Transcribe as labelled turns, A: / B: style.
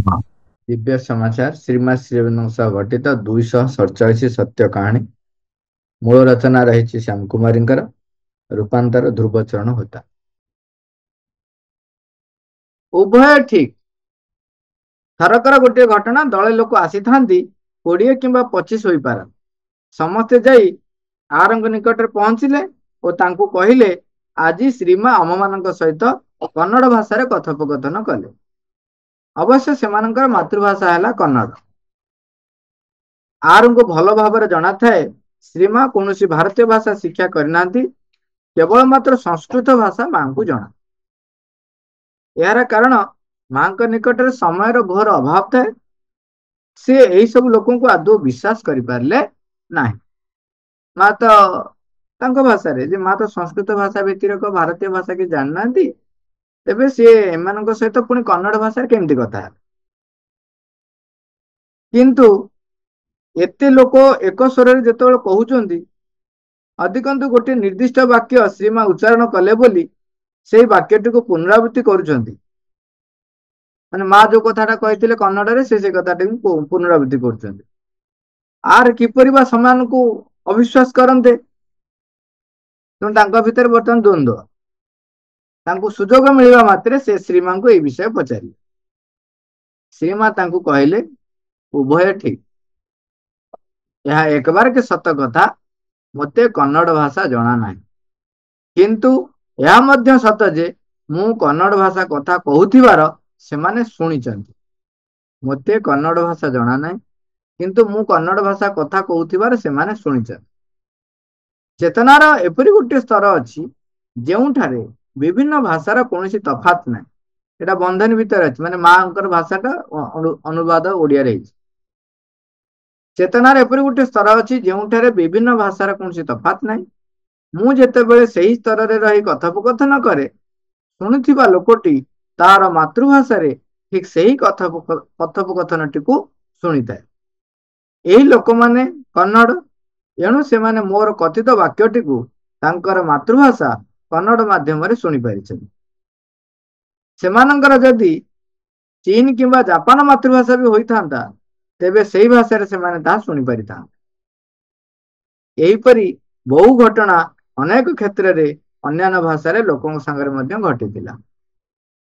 A: हाँ। दिव्य समाचार श्रीमद श्रीअरविंदଙ୍କ ସହ ଘଟିତ 247 ସତ୍ୟ କାହାଣୀ। ମୂଳ ରଚନା ରହିଛି ଶ୍ୟାମ କୁମାରୀଙ୍କର, ରୂପାନ୍ତର ଧ୍ରୁବଚରଣ ହୋତା। ଉଭୟ ଠିକ। ଥରକର ଗୋଟିଏ ଘଟଣା, ଦଳେ ଲୋକ ଆସିଥାନ୍ତି, 20 କିମ୍ବା 25 ହୋଇପାରନ୍ତି। ସମସ୍ତେ ଯାଇ ଆରଙ୍କ ନିକଟରେ ପହଞ୍ଚିଲେ ଓ ତାଙ୍କୁ କହିଲେ, ଆଜି ଶ୍ରୀମା ଆମମାନଙ୍କ ସହିତ କନ୍ନଡ଼ ଭାଷାରେ କଥୋପକଥନ କଲେ। ଅବଶ୍ୟ ସେମାନଙ୍କର ମାତୃଭାଷା ହେଲା କନ୍ନଡ଼। ଆରଙ୍କୁ ଭଲ ଭାବରେ ଜଣାଥାଏ ଶ୍ରୀମା କୌଣସି ଭାରତୀୟ ଭାଷା ଶିକ୍ଷା କରିନାହାନ୍ତି, କେବଳ ମାତ୍ର ସଂସ୍କୃତ ଭାଷା ମାଙ୍କୁ ଜଣା। ଏହାର କାରଣ ମାଙ୍କ ନିକଟରେ ସମୟର ଘୋର ଅଭାବ ଥାଏ। ସେ ଏହି ସବୁ ଲୋକଙ୍କୁ ଆଦୌ ବିଶ୍ୱାସ କରିପାରିଲେ ନାହିଁ। ମା ତ ତାଙ୍କ ଭାଷାରେ, ଯେ ମା ତ ସଂସ୍କୃତ ଭାଷା ବ୍ୟତିରେକ ଭାରତୀୟ ଭାଷା କି ଜାଣିନାହାନ୍ତି, ତେବେ ସିଏ ଏମାନଙ୍କ ସହିତ ପୁଣି କନ୍ନଡ଼ ଭାଷାରେ କେମିତି କଥା ହେବେ? କିନ୍ତୁ ଏତେ ଲୋକ ଏକ ସ୍ୱରରେ ଯେତେବେଳେ କହୁଛନ୍ତି, ଅଧିକନ୍ତୁ ଗୋଟିଏ ନିର୍ଦ୍ଦିଷ୍ଟ ବାକ୍ୟ ଶ୍ରୀମା ଉଚ୍ଚାରଣ କଲେ ବୋଲି ସେଇ ବାକ୍ୟଟିକୁ ପୁନରାବୃତ୍ତି କରୁଛନ୍ତି। ମାନେ ମା ଯୋଉ କଥାଟା କହିଥିଲେ କନ୍ନଡ଼ରେ, ସେ କଥାଟିକୁ ପୁନରାବୃତ୍ତି କରୁଛନ୍ତି। ଆର କିପରି ବା ସେମାନଙ୍କୁ ଅବିଶ୍ୱାସ କରନ୍ତେ? ତେଣୁ ତାଙ୍କ ଭିତରେ ବର୍ତ୍ତମାନ ଦ୍ୱନ୍ଦ୍ୱ। ତାଙ୍କୁ ସୁଯୋଗ ମିଳିବା ମାତ୍ରେ ସେ ଶ୍ରୀମାଙ୍କୁ ଏହି ବିଷୟ ପଚାରିଲେ। ଶ୍ରୀମା ତାଙ୍କୁ କହିଲେ, ଉଭୟ ଠିକ। ଏହା ଏକବାର କି ସତ କଥା, ମୋତେ କନ୍ନଡ଼ ଭାଷା ଜଣା ନାହିଁ। କିନ୍ତୁ ଏହା ମଧ୍ୟ ସତ ଯେ ମୁଁ କନ୍ନଡ଼ ଭାଷା କଥା କହୁଥିବାର ସେମାନେ ଶୁଣିଛନ୍ତି। ମୋତେ କନ୍ନଡ଼ ଭାଷା ଜଣା ନାହିଁ, କିନ୍ତୁ ମୁଁ କନ୍ନଡ଼ ଭାଷା କଥା କହୁଥିବାର ସେମାନେ ଶୁଣିଛନ୍ତି। ଚେତନାର ଏପରି ଗୋଟିଏ ସ୍ତର ଅଛି ଯେଉଁଠାରେ ବିଭିନ୍ନ ଭାଷାର କୌଣସି ତଫାତ ନାହିଁ। ଏଟା ବନ୍ଧନୀ ଭିତରେ ଅଛି, ମାନେ ମାଙ୍କର ଭାଷାଟା ଅନୁବାଦ ଓଡ଼ିଆରେ ହେଇଛି। ଚେତନାର ଏପରି ଗୋଟିଏ ସ୍ତର ଅଛି ଯେଉଁଠାରେ ବିଭିନ୍ନ ଭାଷାର କୌଣସି ତଫାତ ନାହିଁ। ମୁଁ ଯେତେବେଳେ ସେହି ସ୍ତରରେ ରହି କଥୋପକଥନ କରେ, ଶୁଣୁଥିବା ଲୋକଟି ତାର ମାତୃଭାଷାରେ ଠିକ ସେହି କଥୋପକଥନଟିକୁ ଶୁଣିଥାଏ। ଏହି ଲୋକମାନେ କନ୍ନଡ଼, ଏଣୁ ସେମାନେ ମୋର କଥିତ ବାକ୍ୟଟିକୁ ତାଙ୍କର ମାତୃଭାଷା କନ୍ନଡ଼ ମାଧ୍ୟମରେ ଶୁଣିପାରିଛନ୍ତି। ସେମାନଙ୍କର ଯଦି ଚୀନ କିମ୍ବା ଜାପାନ ମାତୃଭାଷା ବି ହୋଇଥାନ୍ତା, ତେବେ ସେହି ଭାଷାରେ ସେମାନେ ତାହା ଶୁଣିପାରିଥାନ୍ତେ। ଏହିପରି ବହୁ ଘଟଣା ଅନେକ କ୍ଷେତ୍ରରେ ଅନ୍ୟାନ୍ୟ ଭାଷାରେ ଲୋକଙ୍କ ସାଙ୍ଗରେ ମଧ୍ୟ ଘଟିଥିଲା।